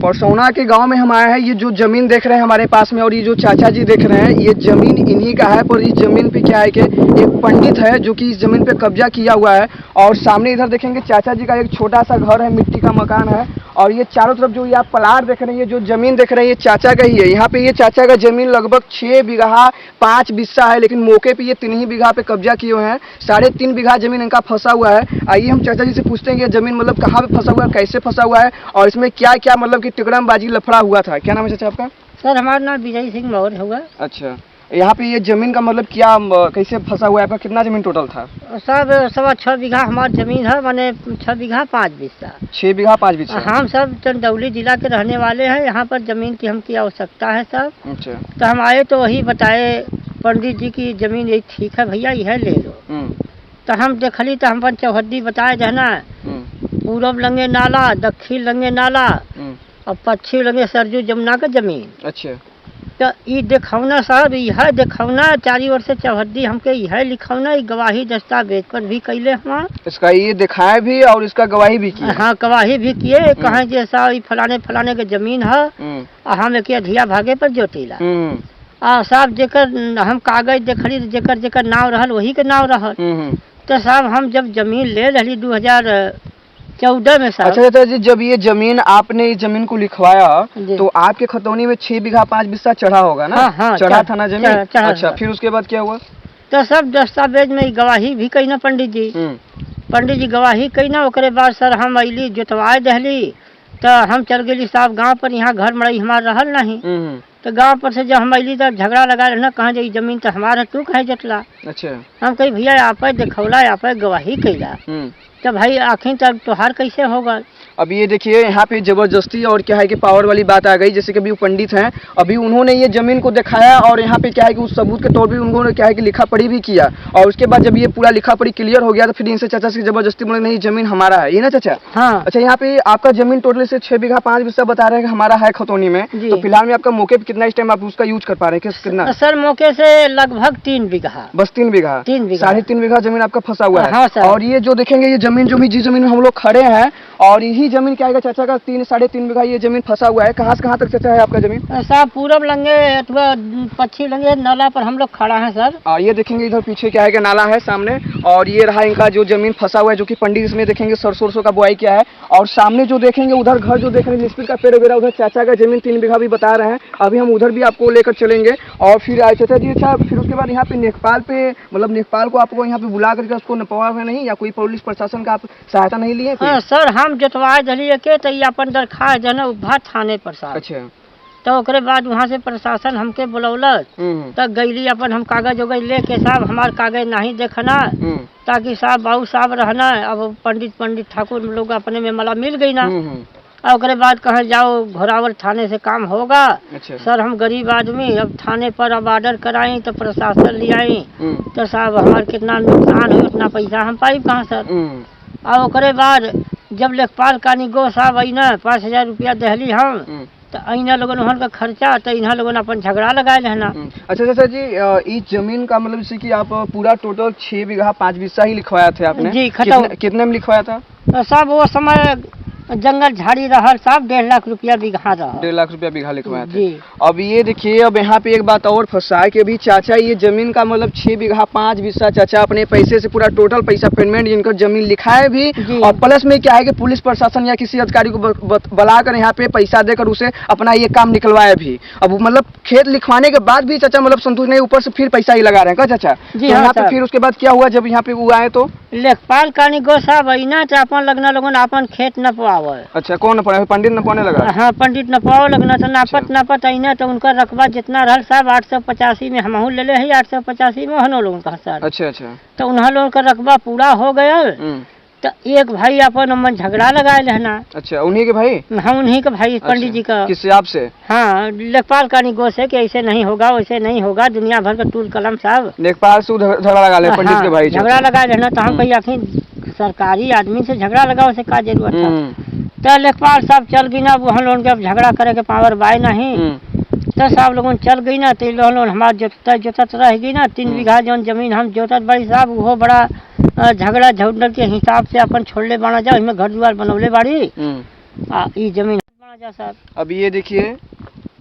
परसौना के गांव में हम आए हैं। ये जो जमीन देख रहे हैं हमारे पास में और ये जो चाचा जी देख रहे हैं, ये जमीन इन्हीं का है। पर इस जमीन पे क्या है कि एक पंडित है जो कि इस जमीन पे कब्जा किया हुआ है। और सामने इधर देखेंगे चाचा जी का एक छोटा सा घर है, मिट्टी का मकान है। और ये चारों तरफ जो ये आप प्लाट देख रहे हैं, ये जो जमीन देख रहे हैं, ये चाचा का ही है। यहाँ पे ये चाचा का जमीन लगभग 6 बीघा 5 बिस्सा है, लेकिन मौके पे ये 3 ही बीघा पे कब्जा किए हुए हैं। 3.5 बीघा जमीन इनका फंसा हुआ है। आइए हम चाचा जी से पूछते हैं कि जमीन मतलब कहाँ पे फंसा हुआ है, कैसे फंसा हुआ है और इसमें क्या क्या मतलब कि टिकड़मबाजी लफड़ा हुआ था। क्या नाम है चाचा आपका? सर हमारा नाम विजय सिंह मौर्य हुआ। अच्छा, यहाँ पे ये जमीन का मतलब क्या कैसे फंसा हुआ है? आपका कितना जमीन टोटल था? सब 6.25 बीघा हमारी जमीन है, माने 6 बीघा 5 बिस्सा। 6 बीघा 5 बिस्सा। हम सब चंदौली जिला के रहने वाले हैं। यहाँ पर जमीन की हमकी आवश्यकता है सब। अच्छा, तो हम आए तो वही बताए पंडित जी की जमीन ये ठीक है भैया, यह ले लो। तो हम देखली तो हम चौहद्दी बताए जाना, पूरब लंगे नाला, दक्षिण लंगे नाला और पश्चिम लंगे सरजू जमुना का जमीन। अच्छा, तो ये देखौना साहब, यह देखौना 4 वर्ष से चौहद्दी हमके यह लिखौना, गवाही दस्तावेज पर भी कैले हम। इसका ये दिखाया भी और इसका गवाही भी किया? हाँ, गवाही भी किए। कहे कि ऐसा फलाने फलाने के जमीन है और हम एक अधिया भागे पर जोतीला। साहब जेकर हम कागज देखली, जेकर जेकर नाव रहल वही के नाव रहल। तो साहब हम जब जमीन ले रही 2014 में साहब। अच्छा चाचा जी, जब ये जमीन आपने इस जमीन को लिखवाया तो आपके खतौनी में 6 बीघा 5 बिस्सा चढ़ा होगा ना? हाँ, चढ़ा था ना जमीन? अच्छा, फिर उसके बाद क्या हुआ? तो सब दस्तावेज में गवाही भी कही ना पंडित जी। पंडित जी गवाही कही ना, ओकरे बाद सर हम अली जोतवाए दहली। तो हम चल गई साहब गांव पर, यहाँ घर मड़ई हमारा रहल नहीं। तो गांव पर से जब हम अली तब झगड़ा लगा ना, कहाँ जाई जमीन तो हमारा तू कहे जतला। अच्छा, हम कही भैया आप देखौला, आप गवाही कैला, तो भाई आखिर तब त्योहार कैसे होगा? अब ये देखिए यहाँ पे जबरदस्ती और क्या है कि पावर वाली बात आ गई। जैसे कि अभी वो पंडित हैं, अभी उन्होंने ये जमीन को दिखाया और यहाँ पे क्या है कि उस सबूत के तौर पे उन्होंने क्या है कि लिखा पढ़ी भी किया। और उसके बाद जब ये पूरा लिखा पढ़ी क्लियर हो गया तो फिर इनसे चाचा से जबरदस्ती बोले नहीं जमीन हमारा है, ये ना चाचा? हाँ। अच्छा, यहाँ पे आपका जमीन टोटल से 6 बीघा 5 बिस्सा बता रहे हैं हमारा है खतौनी में। तो फिलहाल में आपका मौके पे कितना इस टाइम आप उसका यूज कर पा रहे हैं? कितना सर? मौके से लगभग 3 बीघा। बस 3 बीघा? 3.5 बीघा जमीन आपका फंसा हुआ है। हाँ सर। और ये जो देखेंगे ये जमीन जो भी जिस जमीन में हम लोग खड़े हैं, और यही जमीन क्या है चाचा का 3.5 बीघा ये जमीन फंसा हुआ है। कहाँ से कहाँ तक चाचा है आपका जमीन? साहब पूरब लंगे अथवा पश्चिम लंगे नाला पर हम लोग खड़ा है सर। ये देखेंगे इधर पीछे क्या है कि नाला है सामने, और ये रहा इनका जो जमीन फंसा हुआ है, जो कि पंडित इसमें देखेंगे सरसों का बुआई किया है। और सामने जो देखेंगे उधर घर जो देख रहे हैं लिस्पी का पेड़ वगैरह, उधर चाचा का जमीन 3 बीघा भी बता रहे हैं। अभी हम उधर भी आपको लेकर चलेंगे और फिर आए चाचा जी। अच्छा, फिर उसके बाद यहाँ पे लेखपाल पे मतलब लेखपाल को आपको यहाँ पे बुला करके उसको नपवा है नहीं, या कोई पुलिस प्रशासन का आप सहायता नहीं लिए? सर हम जोतवाए दलिए के तो अपन दरखास्त है ना उभा थाने पर साहब। अच्छा, तो ओकरे बाद वहाँ से प्रशासन हमके बुलौलस। तो गईली अपन हम कागज वगज लेके साहब, हमार कागज नहीं देखना ताकि साहब बाबू साहब रहना। अब पंडित ठाकुर लोग अपने में मला मिल गई ना। और ओकरे बाद कहे जाओ घोरावल थाने से काम होगा। अच्छा। सर हम गरीब आदमी अब थाने पर अब ऑर्डर कराई तो प्रशासन ले आई तो साहब हमारे कितना नुकसान हुई, उतना पैसा हम पाई कहाँ सर? और ओकरे बाद जब लेखपाल कानी गो साहब अना 5000 रुपया दहली हम, तो अना लोगन वहाँ का खर्चा, तो इन्हा लोगन अपन झगड़ा लगा लेना। अच्छा चाचा जी, इस जमीन का मतलब जैसे कि आप पूरा टोटल 6 बीघा 5 बिस्सा ही लिखवाया थे आपने जी? कितने में लिखवाया था? साहब वो समय जंगल झाड़ी रहल साहब, 1.5 लाख रुपया बीघा रहा। 1.5 लाख रुपया बीघा लिखवाया था। जी। अब ये देखिए, अब यहाँ पे एक बात और फंसा है कि अभी चाचा ये जमीन का मतलब 6 बीघा 5 बिस्सा चाचा अपने पैसे से पूरा टोटल पैसा पेमेंट इनका जमीन लिखाए भी, और प्लस में क्या है कि पुलिस प्रशासन या किसी अधिकारी को बुलाकर यहाँ पे पैसा देकर उसे अपना ये काम निकलवाया भी। अब मतलब खेत लिखवाने के बाद भी चाचा मतलब संतुष्ट नहीं, ऊपर से फिर पैसा ही लगा रहे हैं क्या चाचा? जी। तो यहाँ पे फिर उसके बाद क्या हुआ जब यहाँ पे वो आए तो? लेखपाल कानी गो साहब अना तो अपन लगना लोगन अपन खेत न पावे। अच्छा, कौन न पावे? पंडित न पाने लगा? हाँ, पंडित न पावे लगना तो नापत अना तो उनका रकबा जितना रहल साहब 885 में हमहू ले है, 885 में हनो लोगन का सर। अच्छा, तो उन्हें लोगन का रकबा पूरा हो गया। तो एक भाई अपन मन झगड़ा लगाए लेना। अच्छा, उन्हीं के भाई? हाँ, उन्हीं के भाई। पंडित जी का। किससे? आपसे? हाँ, लेखपाल कानी गो से कि ऐसे नहीं होगा वैसे नहीं होगा, दुनिया भर का टूल कलम साहब। लेखपाल से झगड़ा लगा ले पंडित के भाई? झगड़ा लगा लेना तो हम कही आखिर सरकारी आदमी से झगड़ा लगाओ से का जरूरत है? तो लेखपाल साहब चल गई ना, वो हम लोगों के अब झगड़ा करे के पावर बाय नहीं। तो साहब लोगों चल गई ना, तो लोग हमारे जोतत रह गई ना। 3 बीघा जौन जमीन हम जोतत बड़ी साहब, वो बड़ा झगड़ा झुंडल के हिसाब से अपन छोड़ले बाना जाओ, इसमें घर द्वार बनौले बाड़ी। ई जमीन राजा साहब। अब ये देखिए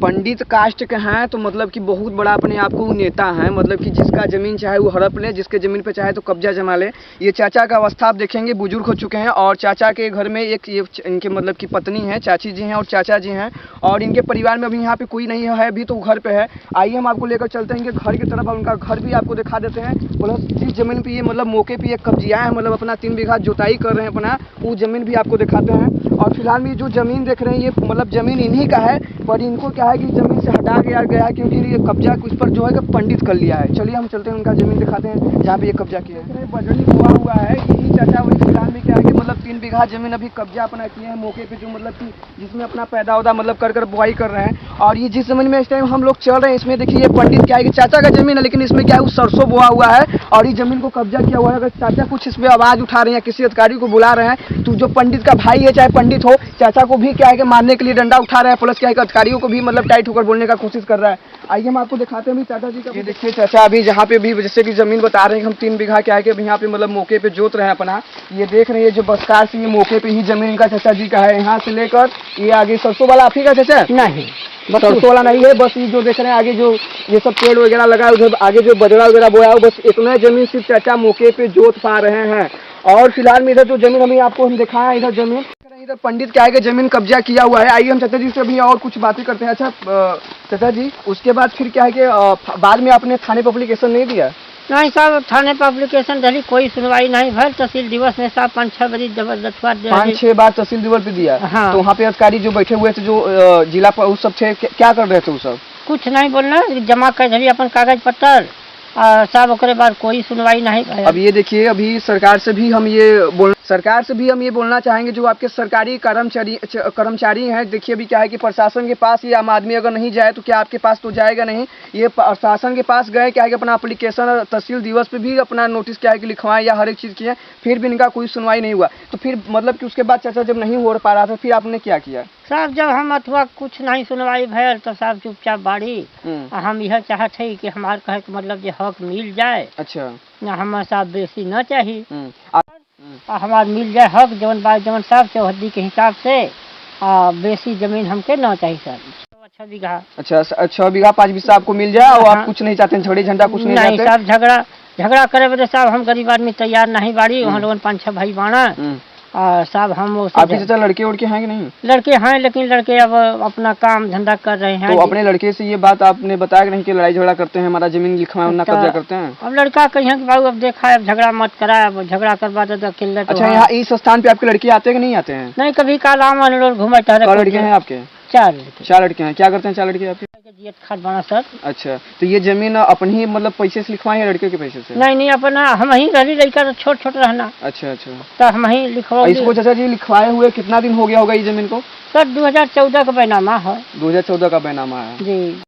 पंडित कास्ट के हैं तो मतलब कि बहुत बड़ा अपने आप को नेता है, मतलब कि जिसका ज़मीन चाहे वो हड़प ले, जिसके ज़मीन पे चाहे तो कब्जा जमा ले। ये चाचा का अवस्था आप देखेंगे, बुजुर्ग हो चुके हैं और चाचा के घर में एक ये इनके मतलब की पत्नी है, चाची जी हैं और चाचा जी हैं और इनके परिवार में अभी यहाँ पे कोई नहीं है, अभी तो घर पे है। आइए हम आपको लेकर चलते हैं इनके घर की तरफ और उनका घर भी आपको दिखा देते हैं। प्लस जिस ज़मीन पे ये मतलब मौके पे ये कब्जिया है, मतलब अपना 3 बीघा जोताई कर रहे हैं अपना, वो ज़मीन भी आपको दिखाते हैं। और फिलहाल में जो ज़मीन देख रहे हैं ये मतलब ज़मीन इन्हीं का है, पर इनको क्या है कि ज़मीन से हटा गया है क्योंकि ये कब्जा उस पर जो है कि पंडित कर लिया है। चलिए हम चलते हैं उनका ज़मीन दिखाते हैं जहाँ पे ये कब्जा किया है। बजड़ी हुआ हुआ है, यही चाचा वही फिलहाल में क्या है कि मतलब 3 बीघा ज़मीन अभी कब्जा अपना किए हैं मौके पे, जो मतलब कि जिसमें अपना पैदा उदा मतलब कर बुआई कर रहे हैं। और ये जिस ज़मीन में इस टाइम हम लोग चल रहे हैं इसमें देखिए ये पंडित क्या है कि चाचा का ज़मीन है, लेकिन इसमें क्या है वो सरसों बोआ हुआ है और ये ज़मीन को कब्जा किया हुआ है। अगर चाचा कुछ इसमें आवाज़ उठा रहे हैं, किसी अधिकारी को बुला रहे हैं, तो जो पंडित का भाई है चाहे पंडित हो, चाचा को भी क्या है कि मारने के लिए डंडा उठा रहा है, प्लस क्या है कि अधिकारियों को भी मतलब टाइट होकर बोलने का कोशिश कर रहा है। आइए हम आपको दिखाते हैं अभी चाचा जी का। ये देखिए चाचा अभी जहाँ पे भी जैसे कि ज़मीन बता रहे हैं हम 3 बीघा क्या है कि अभी यहाँ पे मतलब मौके पे जोत रहे हैं अपना। ये देख रहे हैं जो बसकार से ये मौके पे ही ज़मीन का चाचा जी का है, यहाँ से लेकर ये आगे सरसों वाला आप ही का चाचा? नहीं, सरसों वाला नहीं है, बस ये जो देख रहे हैं आगे जो ये सब पेड़ वगैरह लगा है, उधर आगे जो बजरा वगैरह बोया है, बस इतना ज़मीन सिर्फ चाचा मौके पे जोत पा रहे हैं। और फिलहाल में इधर जो ज़मीन अभी आपको हम दिखाया इधर ज़मीन, इधर पंडित क्या है कि ज़मीन कब्जा किया हुआ है। आइए हम चाचा जी से अभी और कुछ बातें करते हैं। अच्छा चाचा जी, उसके बाद फिर क्या है कि बाद में आपने थाने पर एप्लीकेशन नहीं दिया? नहीं साहब, थाने पर एप्लीकेशन डाली, कोई सुनवाई नहीं भर। तहसील दिवस में साहब 5-6 बजे जबरदस्त 5-6 बार तहसील दिवस पे दिया। हाँ। तो वहाँ पे अधिकारी जो बैठे हुए थे जो जिला पर उस सब थे क्या कर रहे थे वो सब? कुछ नहीं बोलना, जमा कर धरी अपन कागज पत्तर साहब, ओकरे बाद कोई सुनवाई नहीं भइल। अब ये देखिए अभी सरकार से भी हम ये बोलना चाहेंगे जो आपके सरकारी कर्मचारी हैं। देखिए अभी क्या है कि प्रशासन के पास ये आम आदमी अगर नहीं जाए तो क्या आपके पास तो जाएगा नहीं। ये प्रशासन के पास गए क्या है कि अपना एप्लीकेशन तहसील दिवस पे भी अपना नोटिस क्या है कि लिखवाएं या हर एक चीज़ किए, फिर भी इनका कोई सुनवाई नहीं हुआ। तो फिर मतलब कि उसके बाद चाचा जब नहीं हो पा रहा था फिर आपने क्या किया? साहब जब हम अथवा कुछ नहीं सुनवाई भैल तो साहब चुपचाप बाड़ी। हम यह चाहत है कि हमारे कहे के मतलब जो हक मिल जाए। अच्छा, ना हम साहब बेसी न चाहिए, हमार मिल जाए हक जवन बाई जवन साहब चौहद्दी के हिसाब से। बेसी जमीन हमके न चाहिए सर। 6 बीघा। अच्छा 6 बीघा 5 बीघा आपको मिल जाए और आप कुछ नहीं चाहते हैं, झड़ी झंडा कुछ नहीं चाहते? साहब झगड़ा करे बदे साहब हम गरीब आदमी तैयार नहीं बाड़ी। वहाँ लोगन 5-6 भाई बाणा साहब। हम आपके चाचा लड़के उड़के हैं कि नहीं? लड़के हैं, लेकिन लड़के अब अपना काम धंधा कर रहे हैं। तो अपने लड़के से ये बात आपने बताया कि नहीं कि लड़ाई झगड़ा करते हैं, हमारा जमीन लिखवाना कब्जा करते हैं? अब लड़का कहीं कि बाबू अब देखा है, अब झगड़ा मत करा, अब झगड़ा करवा दे तो किल्लत। अच्छा, यहाँ इस स्थान पे आपके लड़के आते हैं कि नहीं आते हैं? नहीं, कभी काल आम लोग घूमे टहरे। लड़के हैं आपके? 4 लड़के हैं। क्या करते हैं 4 लड़के आपके? खाद बना सर। अच्छा, तो ये जमीन अपनी मतलब पैसे से लिखवाए या लड़के के पैसे से? नहीं अपना हम ही रही लड़का तो छोट रहना। अच्छा तो हम ही लिखवा। इसको चाचा जी लिखवाए हुए कितना दिन हो गया होगा ये जमीन को? सर 2014 का बैनामा है। 2014 का बैनामा है जी।